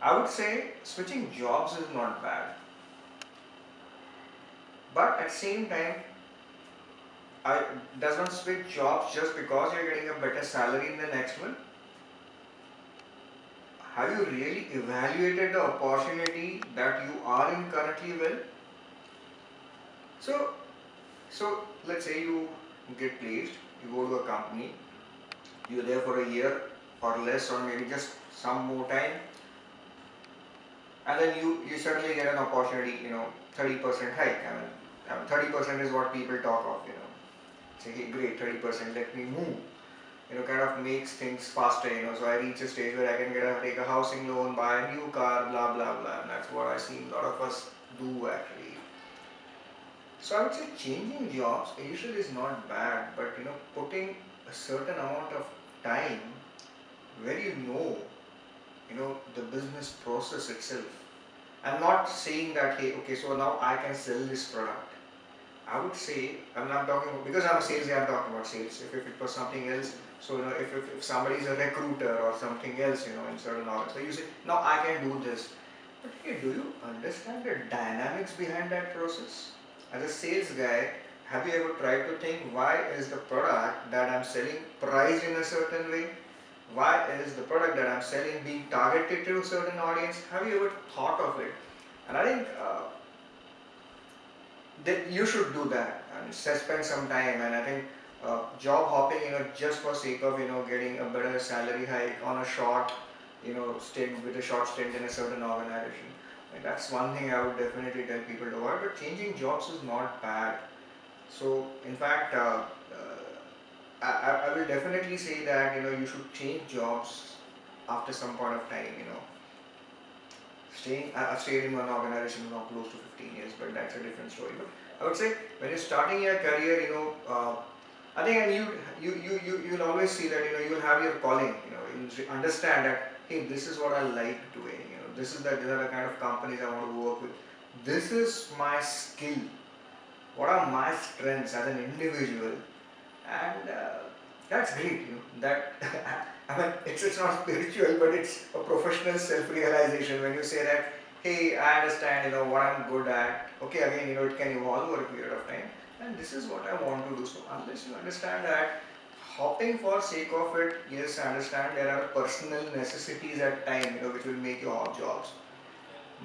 I would say switching jobs is not bad, but at the same time, I does not switch jobs just because you're getting a better salary in the next one. Have you really evaluated the opportunity that you are in currently well? So, so let's say you get placed, you go to a company, you're there for a year or less, or maybe just some more time, and then you suddenly get an opportunity, 30% hike. 30% is what people talk of. Say, hey, great, 30%, let me move. Kind of makes things faster. So I reach a stage where I can take a housing loan, buy a new car, blah blah blah, and that's what I see a lot of us do actually. So I would say changing jobs initially is not bad, but putting a certain amount of time where the business process itself. I'm not saying that, hey, okay, so now I can sell this product. I would say, I'm not talking about, because I'm a sales guy, I'm talking about sales. If it was something else, so if somebody is a recruiter or something else, in certain org, so you say, now I can do this. But hey, do you understand the dynamics behind that process? As a sales guy, have you ever tried to think why is the product that I'm selling priced in a certain way? Why is the product that I'm selling being targeted to a certain audience? Have you ever thought of it? And I think that you should do that and spend some time. And I think job hopping, just for sake of getting a better salary hike on a short, stint with a short stint in a certain organization. And that's one thing I would definitely tell people to avoid. But changing jobs is not bad. So in fact, I will definitely say that you should change jobs after some point of time. I've stayed in one organization now close to 15 years, but that's a different story. But I would say when you're starting your career, I think, and you'll always see that you'll have your calling. You'll understand that, hey, this is what I like doing. These are the kind of companies I want to work with. This is my skill. What are my strengths as an individual? And that's great. That I mean, it's not spiritual, but it's a professional self-realization when you say that, hey, I understand, what I'm good at. Okay, again, it can evolve over a period of time, and this is what I want to do. So unless you understand that, hopping for sake of it, yes, I understand there are personal necessities at time, which will make you hop jobs.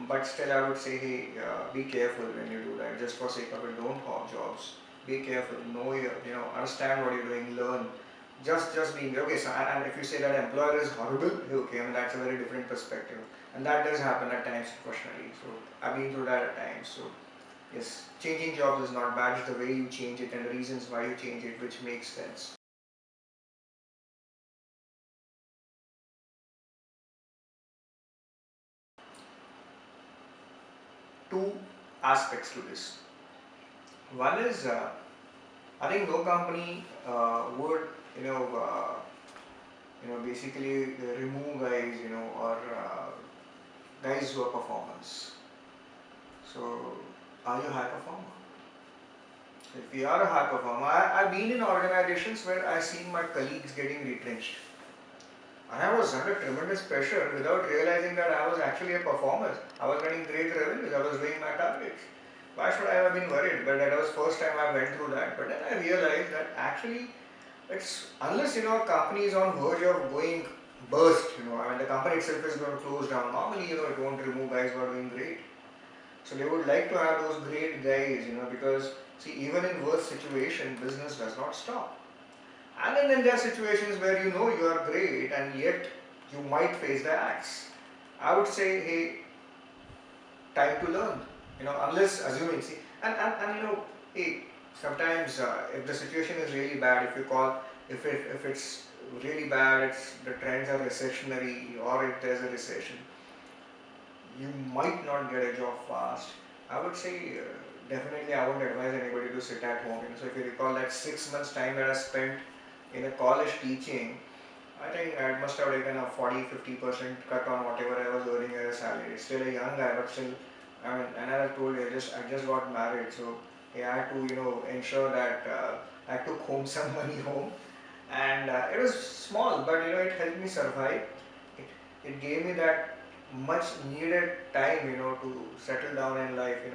But still, I would say, hey, be careful when you do that. Just for sake of it, don't hop jobs. Be careful. Know understand what you're doing. Learn. Just being okay. So, and if you say that employer is horrible, okay, I mean that's a very different perspective, and that does happen at times professionally. So I've been through that at times. So yes, changing jobs is not bad. It's the way you change it and the reasons why you change it, which makes sense. Two aspects to this. One is I think no company would basically remove guys or guys who are performers. So are you a high performer? If you are a high performer, I've been in organizations where I've seen my colleagues getting retrenched. And I was under tremendous pressure without realizing that I was actually a performer. I was getting great revenues, I was doing my targets. Why should I have been worried? But that was first time I went through that. But then I realized that actually it's unless a company is on verge of going burst, I mean the company itself is going to close down. Normally, it won't remove guys who are doing great. So they would like to have those great guys, because see, even in worst situation, business does not stop. And then there are situations where you are great and yet you might face the axe. I would say, hey, time to learn. Unless assuming, see, and hey, sometimes if the situation is really bad, if it's really bad, the trends are recessionary or if there's a recession, you might not get a job fast. I would say definitely I wouldn't advise anybody to sit at home. So if you recall that 6 months time that I spent in a college teaching, I think I must have taken a 40-50% cut on whatever I was earning as a salary. Still a young guy, but still, I mean, and as I told you, I just got married, so yeah, I had to ensure that I took home some money home, and it was small, but it helped me survive. It gave me that much needed time, to settle down in life, and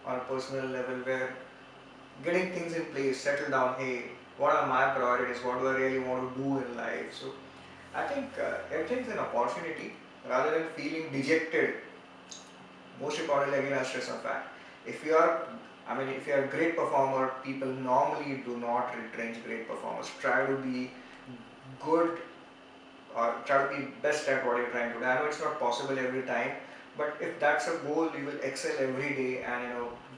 on a personal level, where getting things in place, settle down, hey, what are my priorities, what do I really want to do in life. So I think everything's an opportunity rather than feeling dejected. Most importantly, again, I stress on fact. If you are, if you are a great performer, people normally do not retrench great performers. Try to be good, or try to be best at what you're trying to do. I know it's not possible every time, but if that's a goal, you will excel every day. And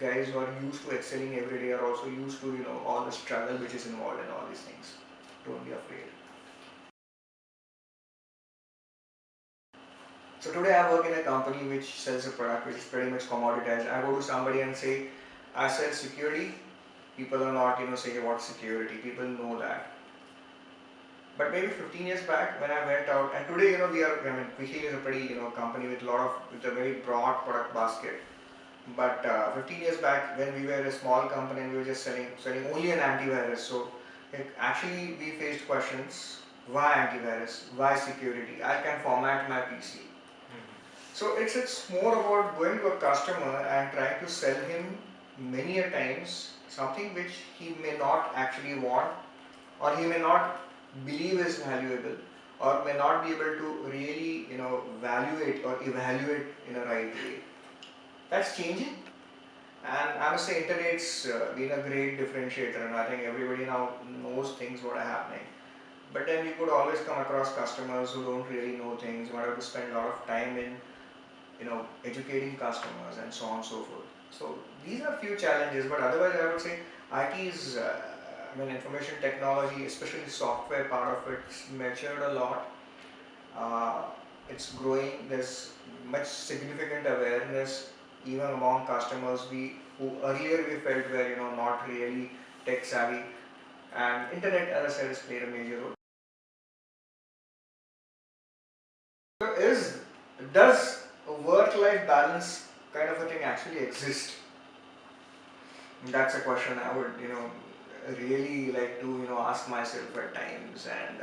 guys who are used to excelling every day are also used to all the struggle which is involved in all these things. Don't be afraid. So today I work in a company which sells a product which is pretty much commoditized. I go to somebody and say, I sell security. People are not, saying what security. People know that. But maybe 15 years back when I went out, and today, Quickly is a pretty, company with with a very broad product basket. But 15 years back when we were a small company and we were just selling only an antivirus. So actually we faced questions, why antivirus, why security, I can format my PC. So it's more about going to a customer and trying to sell him many a times something which he may not actually want, or he may not believe is valuable, or may not be able to really value it or evaluate in a right way. That's changing, and I must say internet's been a great differentiator, and I think everybody now knows things what are happening. But then you could always come across customers who don't really know things. You might have to spend a lot of time in educating customers and so on and so forth. So these are few challenges, but otherwise I would say IT is, information technology, especially software part of it, it's matured a lot. It's growing. There's much significant awareness even among customers who earlier we felt were not really tech savvy, and internet, as I said, has played a major role. So does a work-life balance kind of a thing actually exist? That's a question I would really like to ask myself at times. And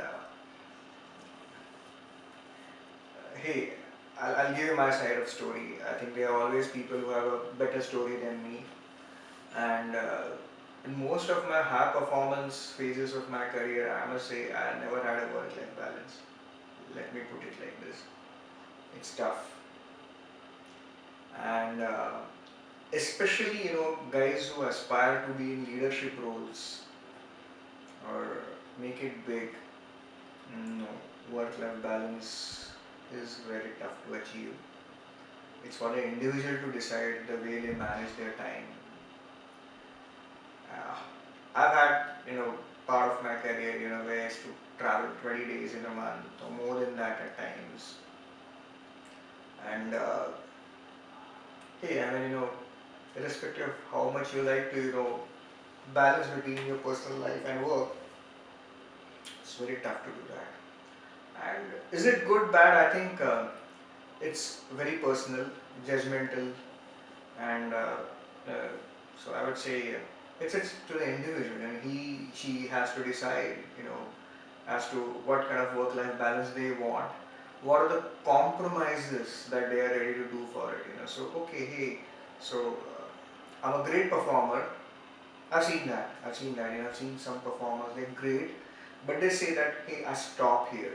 hey, I'll give you my side of story. I think there are always people who have a better story than me, and in most of my high performance phases of my career, I must say I never had a work-life balance. Let me put it like this. It's tough. And especially guys who aspire to be in leadership roles or make it big, no, work-life balance is very tough to achieve. It's for the individual to decide the way they manage their time. uh, I've had part of my career where I used to travel 20 days in a month or more than that at times. And hey, irrespective of how much you like to balance between your personal life and work, it's very tough to do that. And is it good, bad? I think it's very personal, judgmental, and so I would say it's to the individual, and she has to decide, as to what kind of work-life balance they want. What are the compromises that they are ready to do for it? So okay, hey, so I'm a great performer. I've seen that. I've seen some performers, they're great, but they say that, hey, I stop here.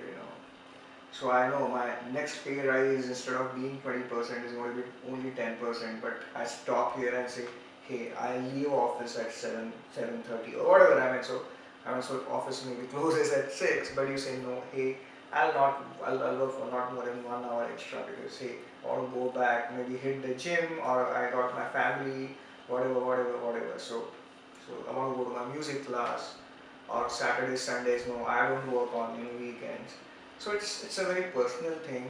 So I know my next pay rise, instead of being 20%, is going to be only 10%, but I stop here and say, hey, I leave office at 7:30 or whatever. So office maybe closes at 6, but you say no, hey, I'll work for not more than 1 hour extra, because hey, I want to go back, maybe hit the gym, or I got my family, whatever. So I want to go to my music class, or Saturdays, Sundays, no, I don't work on weekends. So it's a very personal thing.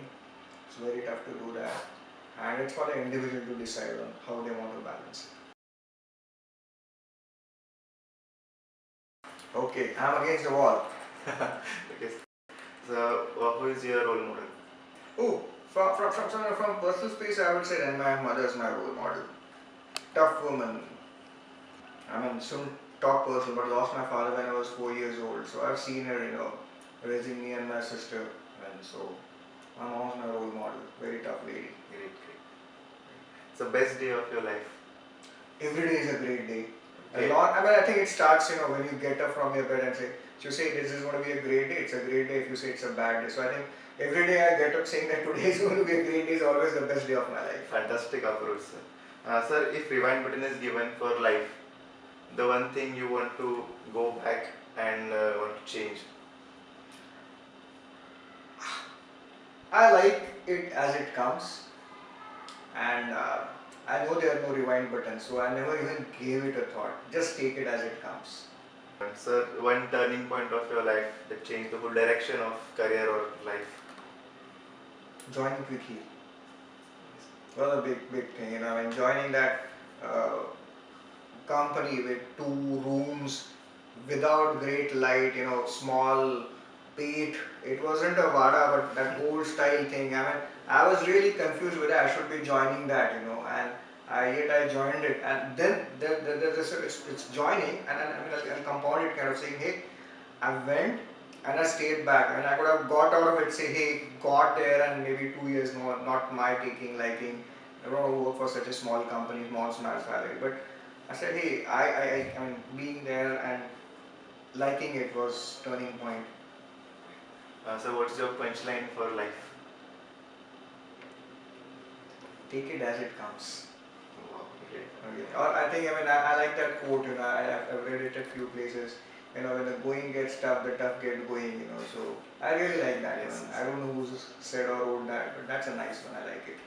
It's very tough to do that, and it's for the individual to decide on how they want to balance it. Okay, I'm against the wall. Okay. So, who is your role model? Oh, from personal space, I would say then my mother is my role model. Tough woman. Shouldn't talk personal, but lost my father when I was 4 years old. So I've seen her, raising me and my sister, and so My mom's my role model. Very tough lady. Great, great. It's the best day of your life. Every day is a great day. Okay. I think it starts, when you get up from your bed and say, if you say this is going to be a great day, it's a great day. If you say it's a bad day. So I think every day I get up saying that today is going to be a great day is always the best day of my life. Fantastic approach, sir. Sir, if rewind button is given for life, the one thing you want to go back and want to change? I like it as it comes, and I know there are no rewind buttons, so I never even gave it a thought. Just take it as it comes. Sir, one turning point of your life that changed the whole direction of career or life? Joining quickly. Well, a big thing, and joining that company with 2 rooms without great light, small peat. It wasn't a vada, but that old style thing. I was really confused whether I should be joining that, and yet I joined it. And then it's joining, and I'll compound it, kind of saying, hey, I went and I stayed back, and I could have got out of it, say, hey, got there, and maybe 2 years, no, not my liking. I don't want to work for such a small company, small salary, but I said, hey, I mean, being there and liking it was turning point. So what's your punchline for life? Take it as it comes. Wow, great. Okay. Or I like that quote, I've read it a few places. When the going gets tough, the tough get going, so I really like that. Yes. I don't know who's said or wrote that, but that's a nice one, I like it.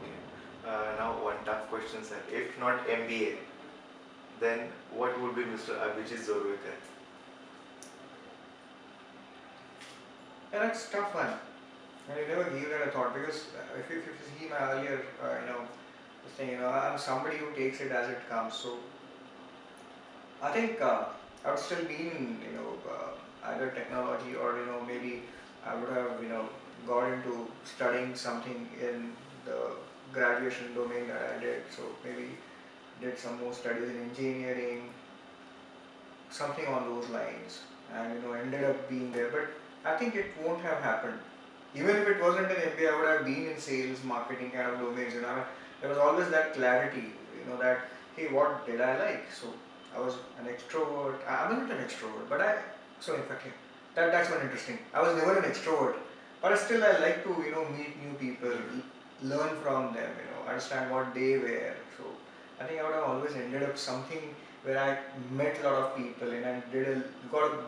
Okay. Now one tough question, sir. If not MBA, then what would be Mr. Abhijeet Jorvekar? Yeah, that's a tough one. And you never gave that a thought, because if you see my earlier, this thing, I'm somebody who takes it as it comes. So I think I would still be in, either technology, or maybe I would have got into studying something in the graduation domain that I did. So maybe did some more studies in engineering, something on those lines, and ended up being there. But I think it won't have happened. Even if it wasn't an MBA, I would have been in sales, marketing kind of domains. There was always that clarity, that hey, what did I like? So I was an extrovert. I wasn't an extrovert, but in fact, yeah, that's one interesting. I was never an extrovert, but still I like to meet new people, learn from them, understand what they were. So I think I would have always ended up something where I met a lot of people and I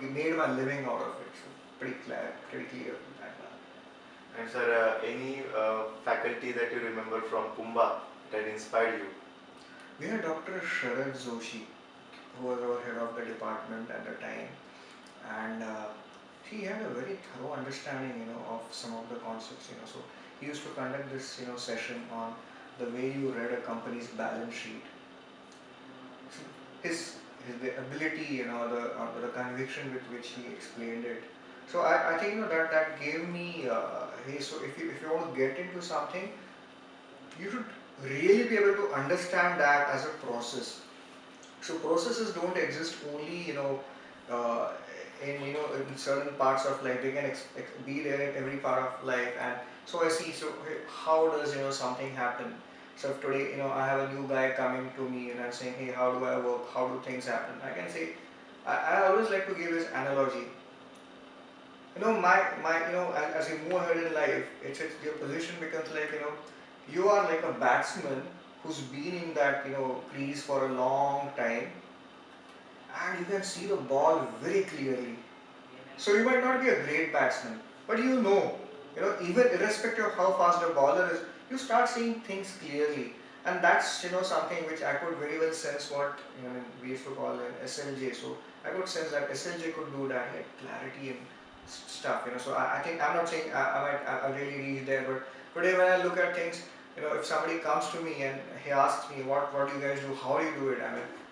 made my living out of it. So pretty clear that one. And sir, any faculty that you remember from PUMBA that inspired you? We had Dr. Sharad Joshi, who was our head of the department at the time, and he had a very thorough understanding, of some of the concepts, So he used to conduct this, session on the way you read a company's balance sheet. So his ability, the conviction with which he explained it. So I think that gave me. Hey, so if you want to get into something, you should really be able to understand that as a process. So processes don't exist only uh, in certain parts of life. They can be there in every part of life. And so I see. So hey, how does something happen? So if today I have a new guy coming to me and I'm saying, hey, how do I work? How do things happen? I can say, I always like to give this analogy. As you move ahead in life, your position becomes like you are like a batsman who's been in that crease for a long time, and you can see the ball very clearly. So you might not be a great batsman, but even irrespective of how fast the bowler is, you start seeing things clearly, and that's something which I could very well sense what we used to call an SLJ. So I could sense that SLJ could do that, like clarity and stuff. So I think I'm not saying I really reach there, but today when I look at things, if somebody comes to me and he asks me what do you guys do, how do you do it?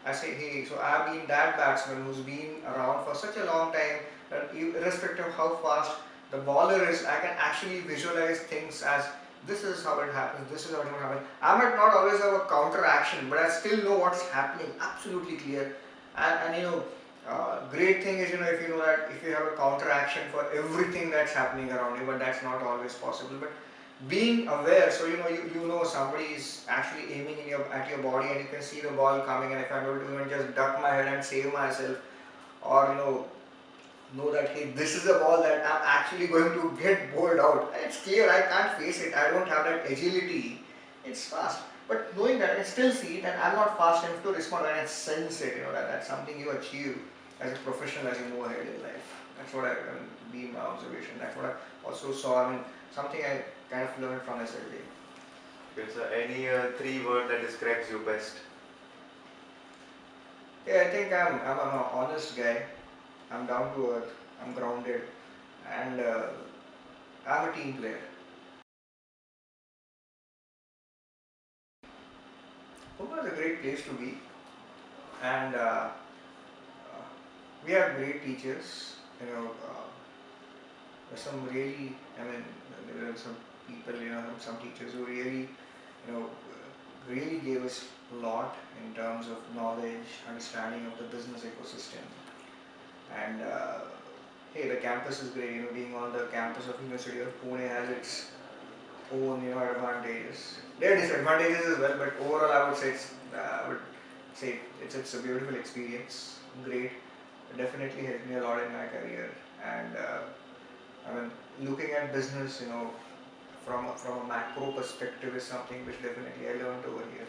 I say, hey, so I've been that batsman who's been around for such a long time that irrespective of how fast the bowler is, I can actually visualize things as this is how it happens, this is how it will happen. I might not always have a counter action, but I still know what's happening, absolutely clear. And Great thing is, if you know that if you have a counteraction for everything that's happening around you, but that's not always possible. But being aware, so you know somebody is actually aiming at your body, and you can see the ball coming, and if I'm able to even just duck my head and save myself, or know that, hey, this is a ball that I'm actually going to get bowled out. It's clear I can't face it. I don't have that agility. It's fast. But knowing that I can still see it and I'm not fast enough to respond, and I sense it, that's something you achieve as a professional as you move ahead in life. That's what being my observation. That's what I also saw. Something I kind of learned from SLD. Okay, so any three word that describes you best? Yeah, I think I'm an honest guy. I'm down to earth. I'm grounded, and I'm a team player. PUMBA is a great place to be, and we have great teachers. There's some really, there are some people, some teachers who really, really gave us a lot in terms of knowledge, understanding of the business ecosystem, and hey, the campus is great. Being on the campus of University of Pune has its own, advantages. There are disadvantages as well, but overall, I would say it's a beautiful experience. Great, it definitely helped me a lot in my career, and looking at business, from a macro perspective is something which definitely I learned over here.